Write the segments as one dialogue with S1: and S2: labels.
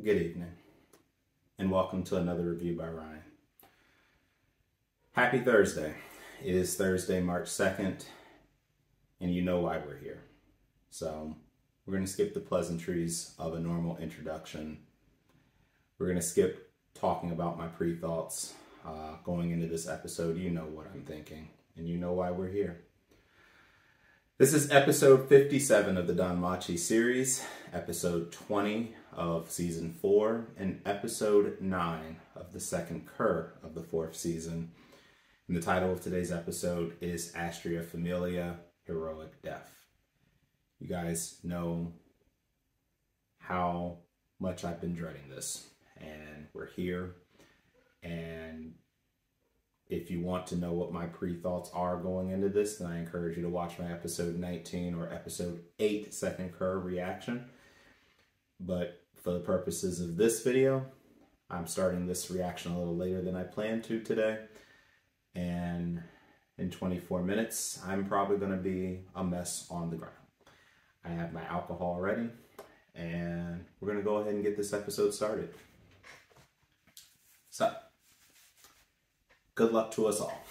S1: Good evening, and welcome to another review by Ryan. Happy Thursday. It is Thursday, March 2nd, and you know why we're here. So, we're going to skip the pleasantries of a normal introduction. We're going to skip talking about my pre-thoughts going into this episode. You know what I'm thinking, and you know why we're here. This is episode 57 of the DanMachi series, episode 20 of season 4, and episode 9 of the second Cour of the 4th season. And the title of today's episode is Astrea Familia, Heroic Death. You guys know how much I've been dreading this, and we're here. And if you want to know what my pre-thoughts are going into this, then I encourage you to watch my episode 19 or episode 8 second Cour reaction. But for the purposes of this video, I'm starting this reaction a little later than I planned to today. And in 24 minutes, I'm probably going to be a mess on the ground. I have my alcohol ready, and we're going to go ahead and get this episode started. So, good luck to us all.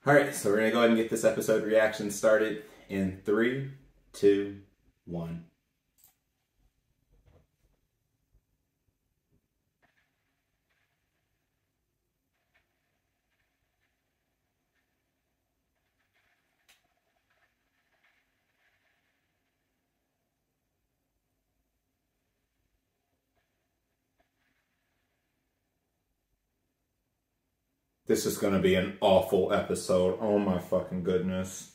S1: All right, so we're going to go ahead and get this episode reaction started in 3, 2, 1. This is going to be an awful episode. Oh my fucking goodness.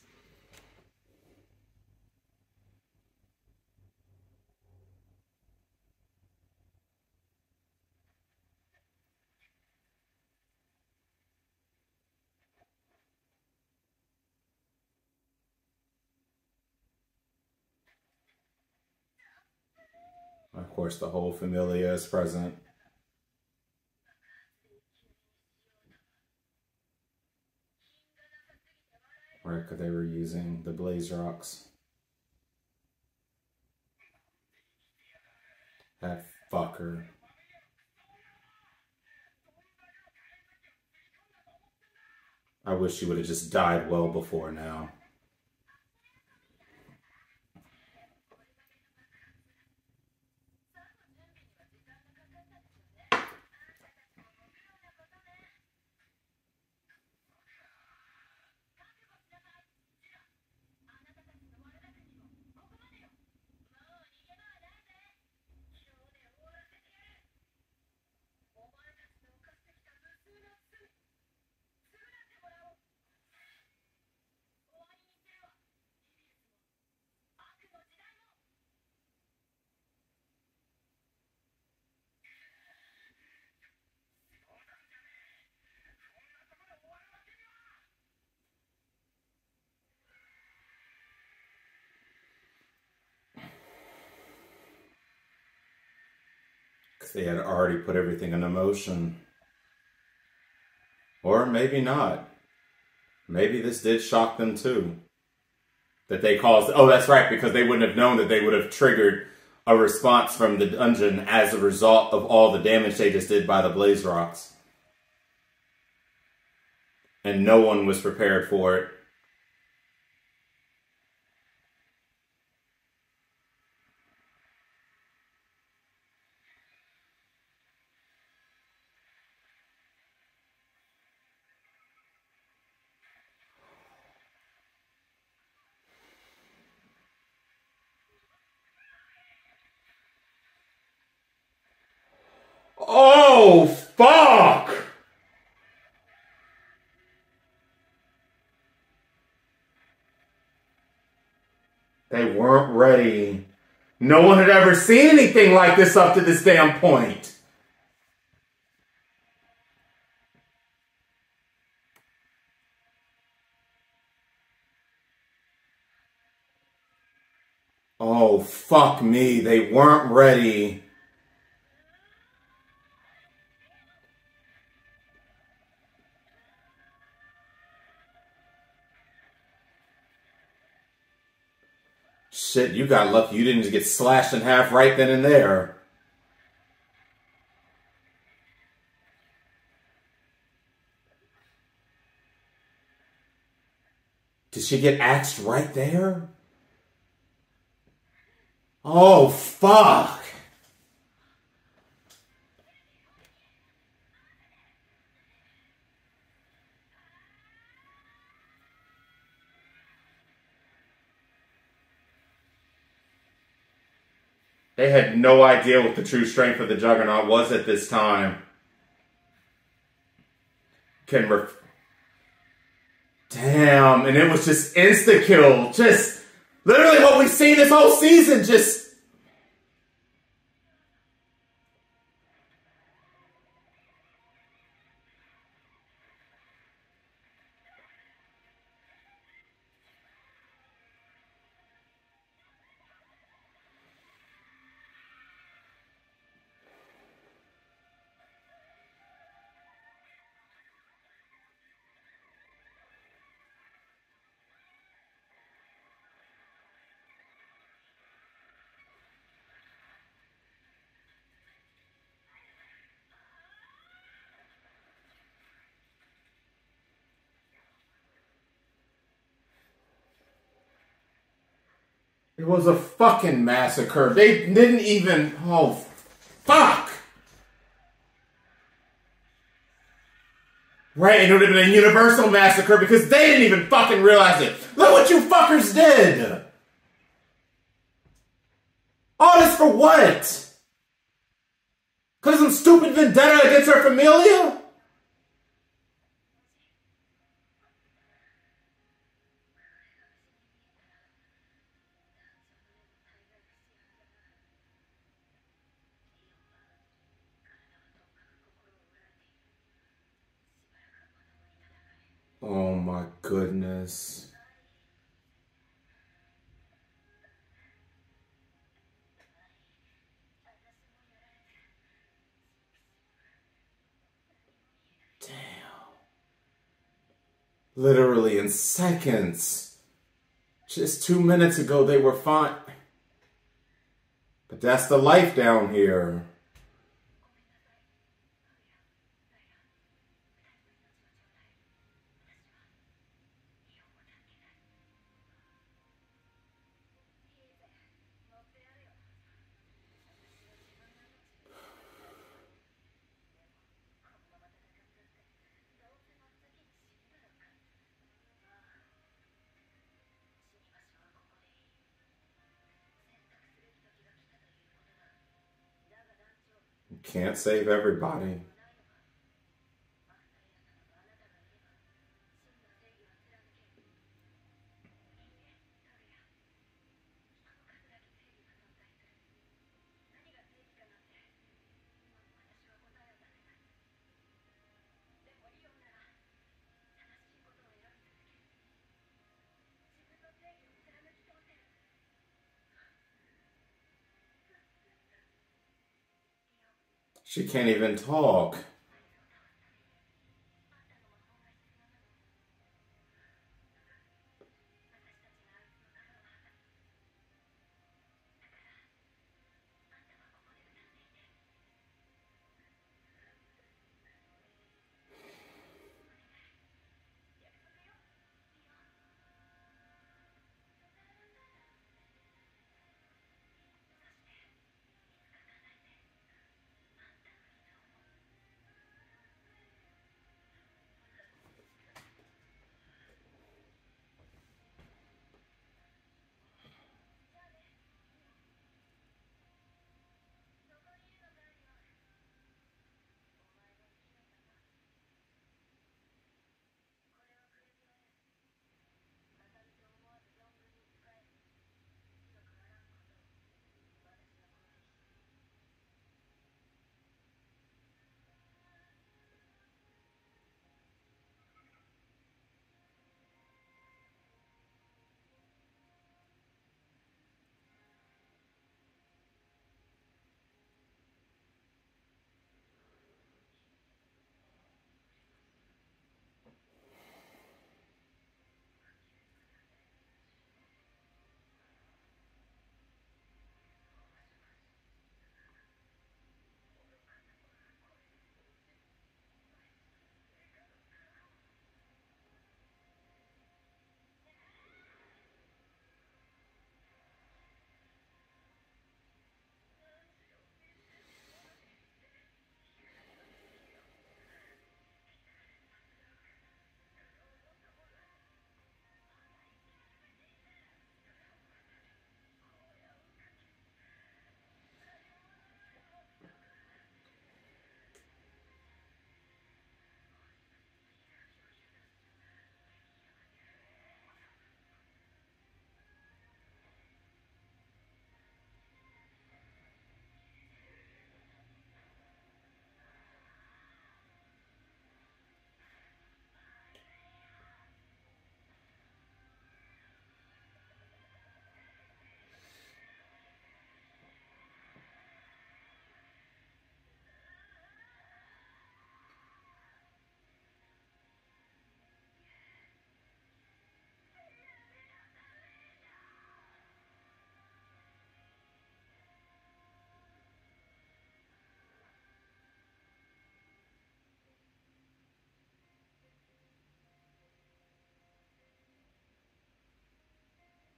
S1: Of course, the whole familia is present. Right, because they were using the blaze rocks. That fucker. I wish she would have just died well before now. They had already put everything in motion. Or maybe not. Maybe this did shock them too. That they caused... Oh, that's right, because they wouldn't have known that they would have triggered a response from the dungeon as a result of all the damage they just did by the blaze rocks. And no one was prepared for it. Oh, fuck! They weren't ready. No one had ever seen anything like this up to this damn point. Oh, fuck me. They weren't ready. Shit, you got lucky you didn't just get slashed in half right then and there. Did she get axed right there? Oh, fuck. They had no idea what the true strength of the Juggernaut was at this time. Damn, and it was just insta-kill. Just literally what we've seen this whole season. Just... It was a fucking massacre. They didn't even... Oh, fuck! Right, it would have been a universal massacre because they didn't even fucking realize it. Look what you fuckers did! All this for what? Because of some stupid vendetta against her familia? Oh my goodness. Damn. Literally in seconds. Just 2 minutes ago they were fine. But that's the life down here. You can't save everybody. She can't even talk.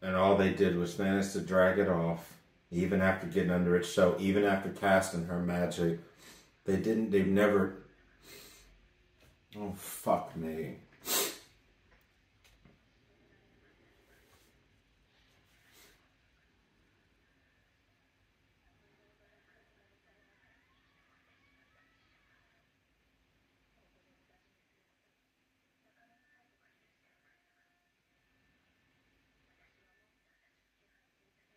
S1: And all they did was manage to drag it off, even after getting under its Shou, even after casting her magic. They've never, oh, fuck me.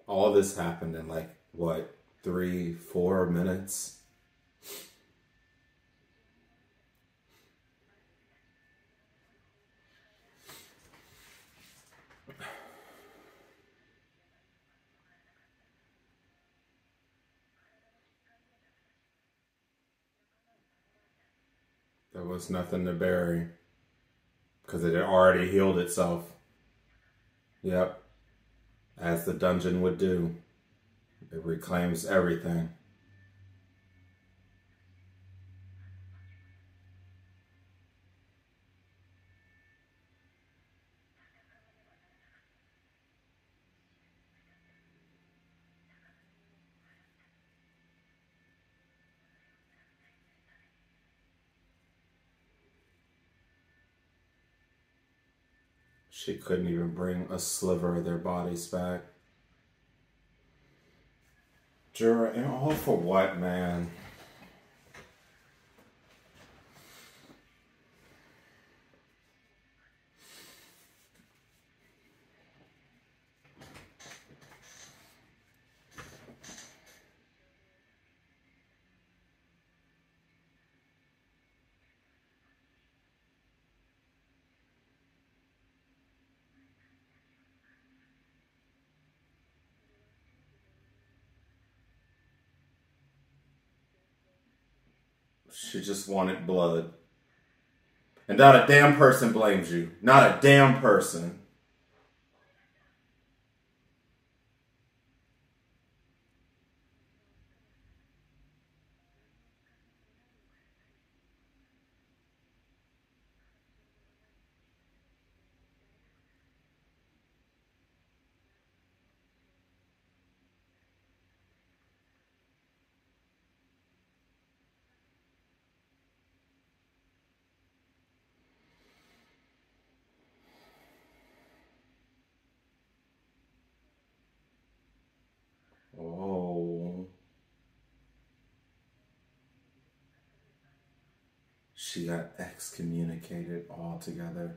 S1: All this happened in like, what, 3-4 minutes? There was nothing to bury because it had already healed itself. Yep. As the dungeon would do. It reclaims everything. She couldn't even bring a sliver of their bodies back. Jura, and all for what, man? She just wanted blood. And not a damn person blames you. Not a damn person. Oh. She got excommunicated altogether.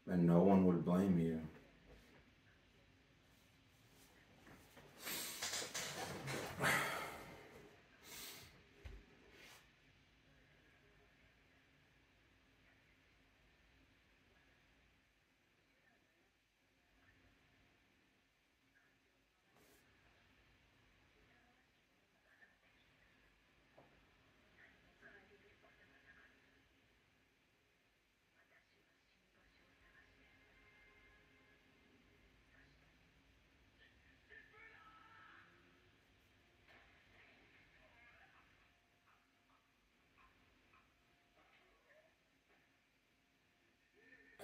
S1: And no one would blame you.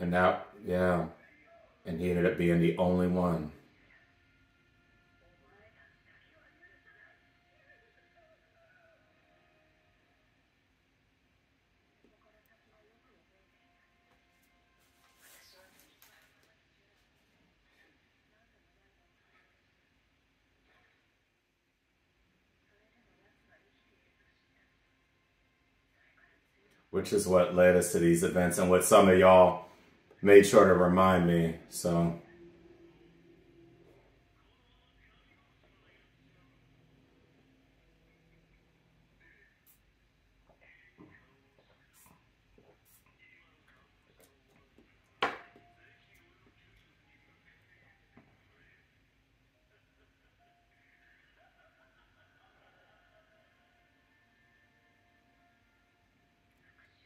S1: And now, yeah. And he ended up being the only one. Which is what led us to these events and what some of y'all made sure to remind me, so.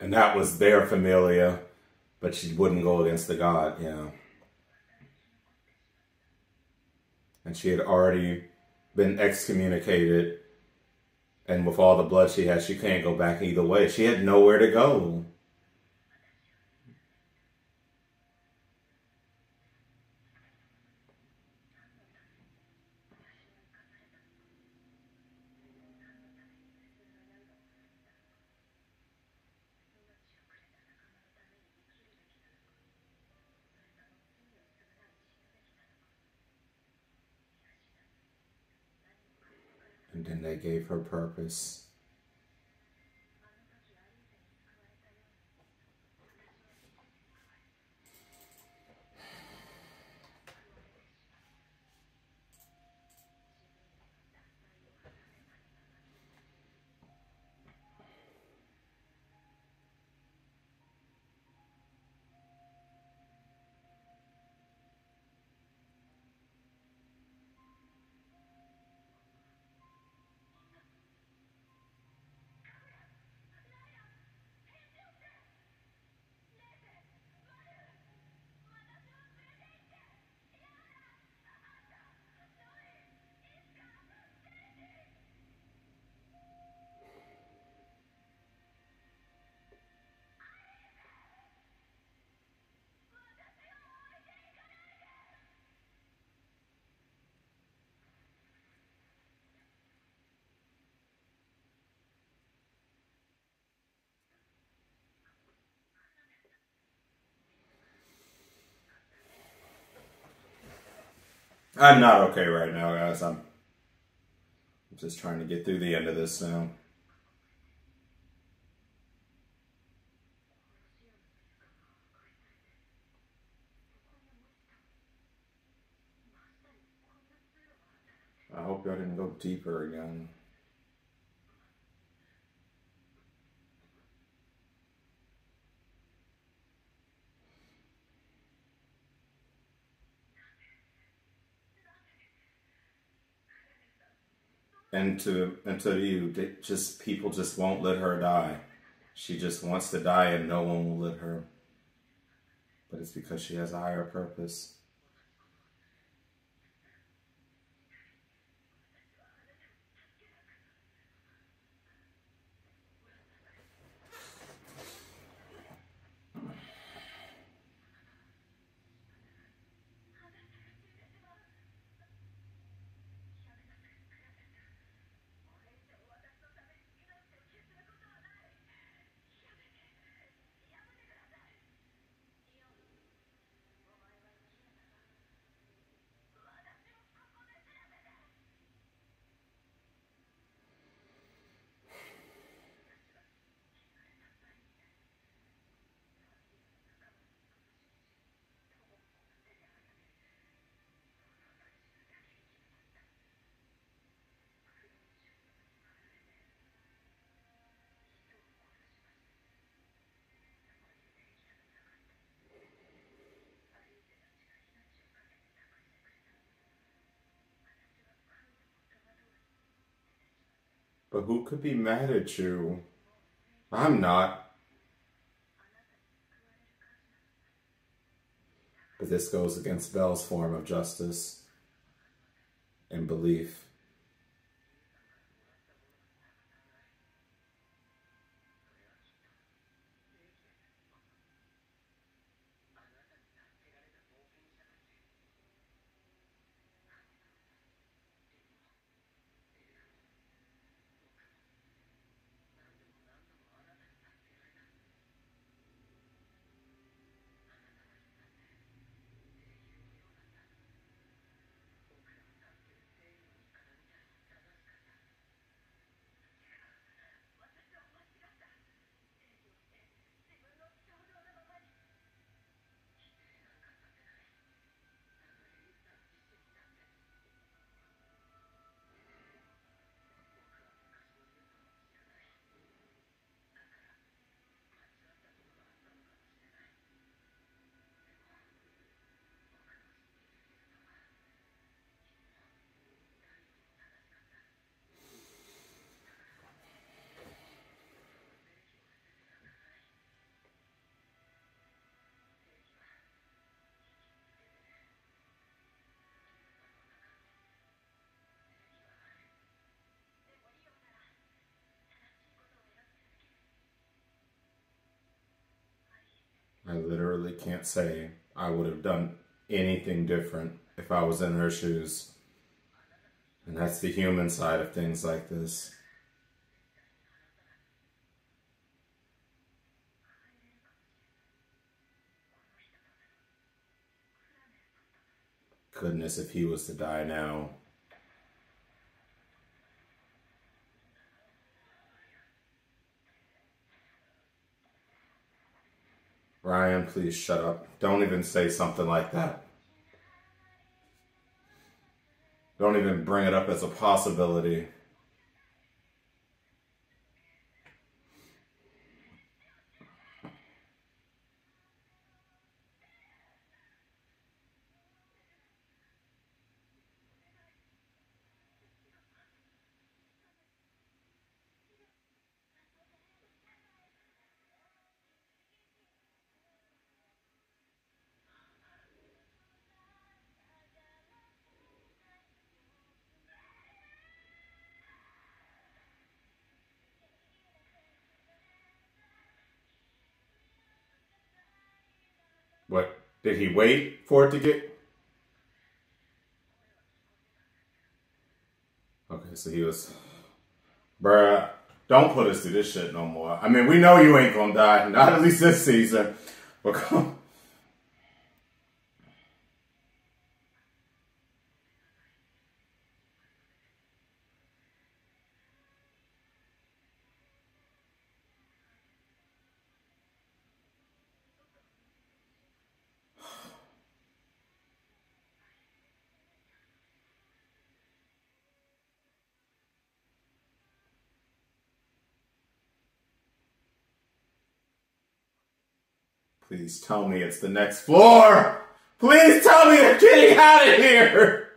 S1: And that was their familia, but she wouldn't go against the god, yeah. And she had already been excommunicated. And with all the blood she has, she can't go back either way. She had nowhere to go. And then they gave her purpose. I'm not okay right now, guys. I'm just trying to get through the end of this now. I hope y'all didn't go deeper again. And to you, people just won't let her die. She just wants to die and no one will let her. But it's because she has a higher purpose. But who could be mad at you? I'm not. But this goes against Belle's form of justice and belief. literally can't say I would have done anything different if I was in her shoes. And that's the human side of things like this. Goodness, if he was to die now. Ryan, please shut up. Don't even say something like that. Don't even bring it up as a possibility. What? Did he wait for it to get... Okay, so he was... Bruh, don't put us through this shit no more. I mean, we know you ain't gonna die. Not at least this season. But come... Please tell me it's the next floor! Please tell me they're getting out of here!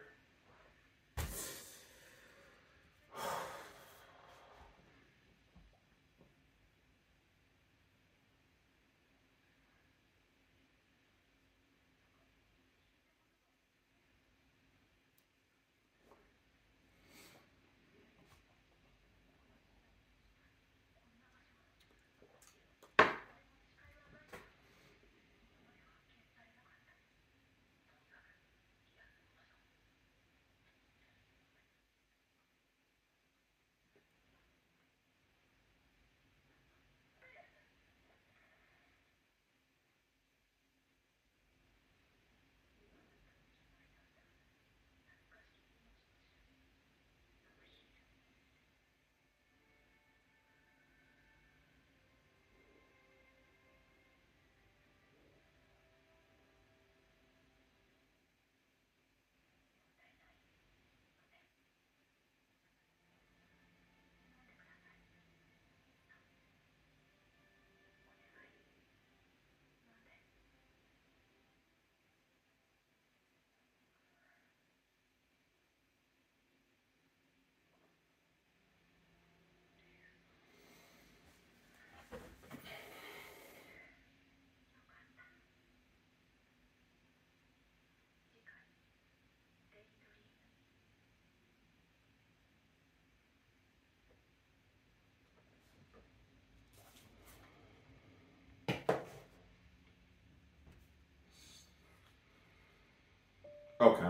S1: Okay,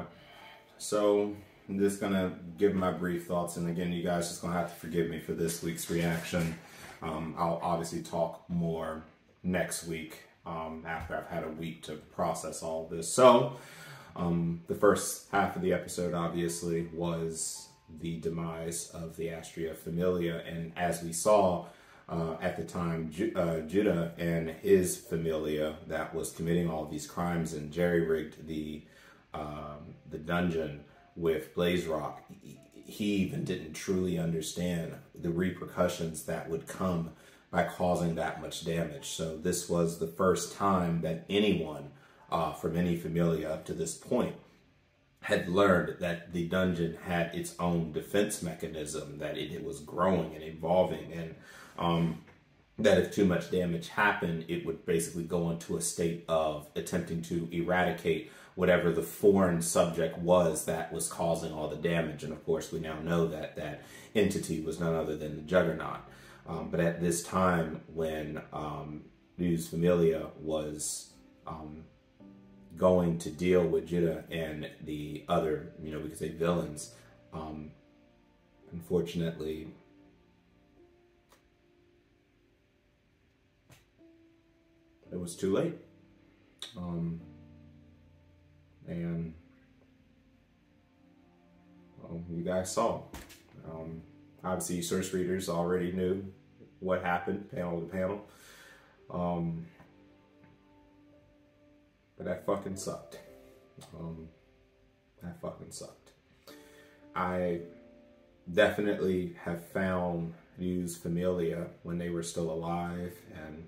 S1: so I'm just gonna give my brief thoughts, and again, you guys just gonna have to forgive me for this week's reaction. I'll obviously talk more next week after I've had a week to process all of this. So, the first half of the episode obviously was the demise of the Astrea Familia, and as we saw at the time, Judah and his Familia that was committing all these crimes and jerry-rigged the dungeon with Blaze Rock, he even didn't truly understand the repercussions that would come by causing that much damage. So this was the first time that anyone from any Familia up to this point had learned that the dungeon had its own defense mechanism, that it was growing and evolving, and that if too much damage happened, it would basically go into a state of attempting to eradicate whatever the foreign subject was that was causing all the damage. And of course, we now know that that entity was none other than the Juggernaut. But at this time, when News Familia was going to deal with Jida and the other, we could say villains. Unfortunately, it was too late. And you guys saw. Obviously, source readers already knew what happened, panel to panel. But that fucking sucked. That fucking sucked. I definitely have found Ryu's familia when they were still alive and,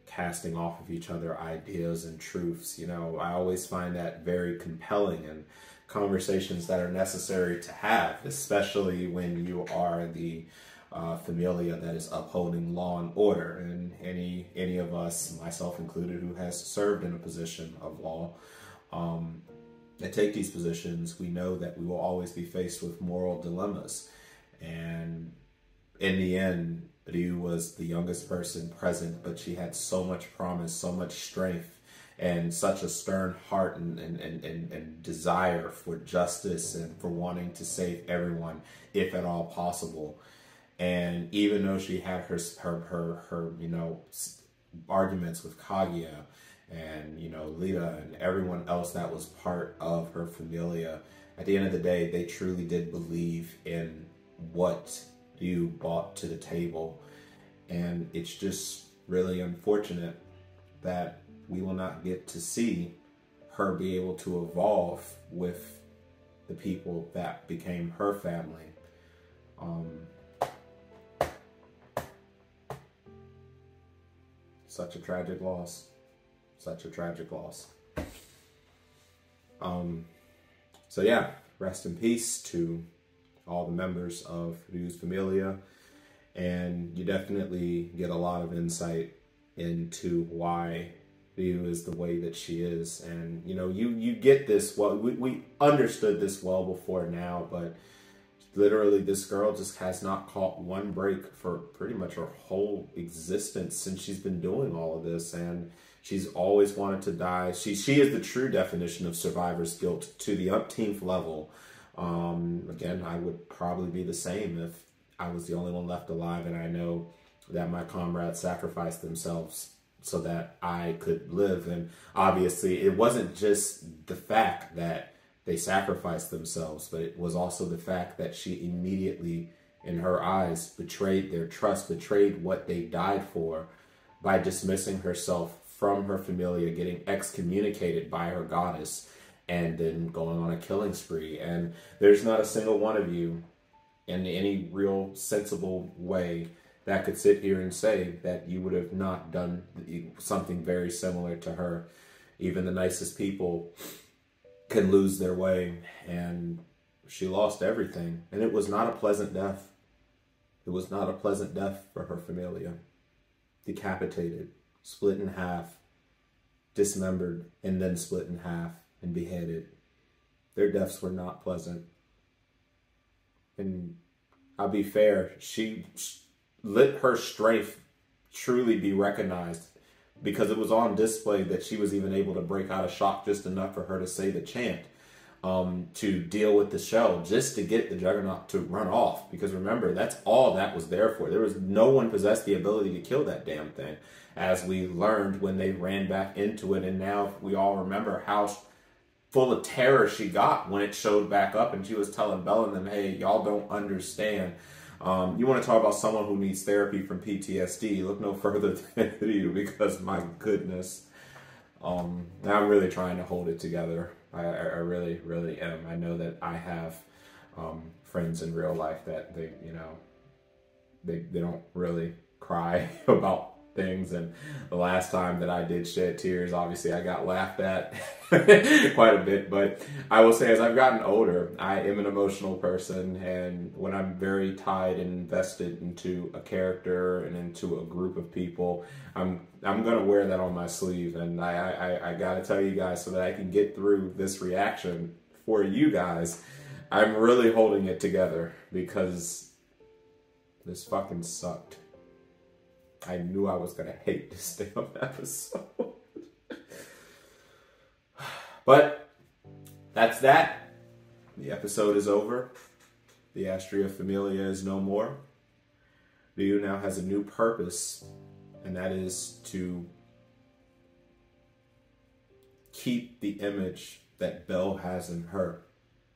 S1: casting off of each other ideas and truths. I always find that very compelling and conversations that are necessary to have, especially when you are the familia that is upholding law and order. And any of us, myself included, who has served in a position of law, that take these positions, we know that we will always be faced with moral dilemmas. And in the end, Ryu was the youngest person present, but she had so much promise, so much strength, and such a stern heart and desire for justice and for wanting to save everyone, if at all possible. And even though she had her arguments with Kaguya and, Lita and everyone else that was part of her familia, at the end of the day, they truly did believe in what Ryu brought to the table. And it's just really unfortunate that we will not get to see her be able to evolve with the people that became her family. Such a tragic loss. Such a tragic loss. So yeah, rest in peace to all the members of Ryu's familia. And you definitely get a lot of insight into why Ryu is the way that she is. And, you get this, well, we understood this well before now, but literally this girl just has not caught one break for pretty much her whole existence since she's been doing all of this. And she's always wanted to die. She is the true definition of survivor's guilt to the umpteenth level. Again, I would probably be the same if I was the only one left alive, and I know that my comrades sacrificed themselves so that I could live. And obviously it wasn't just the fact that they sacrificed themselves, but it was also the fact that she immediately, in her eyes, betrayed their trust, betrayed what they died for by dismissing herself from her familia, getting excommunicated by her goddess, and then going on a killing spree. And there's not a single one of you in any real sensible way that could sit here and say that you would have not done something very similar to her. Even the nicest people can lose their way, and she lost everything. And it was not a pleasant death. It was not a pleasant death for her familia. Decapitated, split in half, dismembered, and then split in half and beheaded. Their deaths were not pleasant. And I'll be fair, she let her strength truly be recognized, because it was on display that she was even able to break out of shock just enough for her to say the chant, to deal with the shell, just to get the Juggernaut to run off. Because remember, that's all that was there for. There was no one possessed the ability to kill that damn thing, as we learned when they ran back into it. And now we all remember how full of terror she got when it showed back up, and she was telling Bella and them, hey, y'all don't understand. You want to talk about someone who needs therapy from PTSD, look no further than you, because my goodness. I'm really trying to hold it together. I really, really am. I know that I have friends in real life that they don't really cry about things. And the last time that I did shed tears, obviously I got laughed at quite a bit. But I will say, as I've gotten older, I am an emotional person, and when I'm very tied and invested into a character and into a group of people, I'm gonna wear that on my sleeve. And I gotta tell you guys, so that I can get through this reaction for you guys, I'm really holding it together, because this fucking sucked. I knew I was gonna hate this damn episode. But that's that. The episode is over. The Astrea Familia is no more. Ryu now has a new purpose, and that is to keep the image that Belle has in her.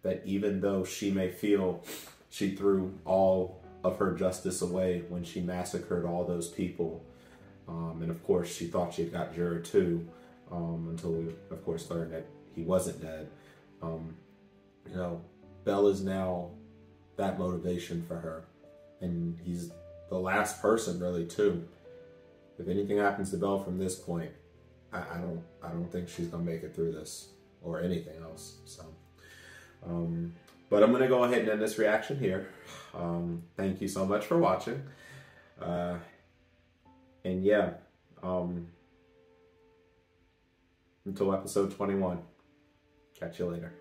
S1: That even though she may feel she threw all of her justice away when she massacred all those people, and of course she thought she got Jura too, until we of course learned that he wasn't dead. You know, Belle is now that motivation for her, and he's the last person really too. If anything happens to Belle from this point, I don't think she's gonna make it through this or anything else. So, but I'm gonna go ahead and end this reaction here. Thank you so much for watching, and yeah, until episode 21. Catch you later.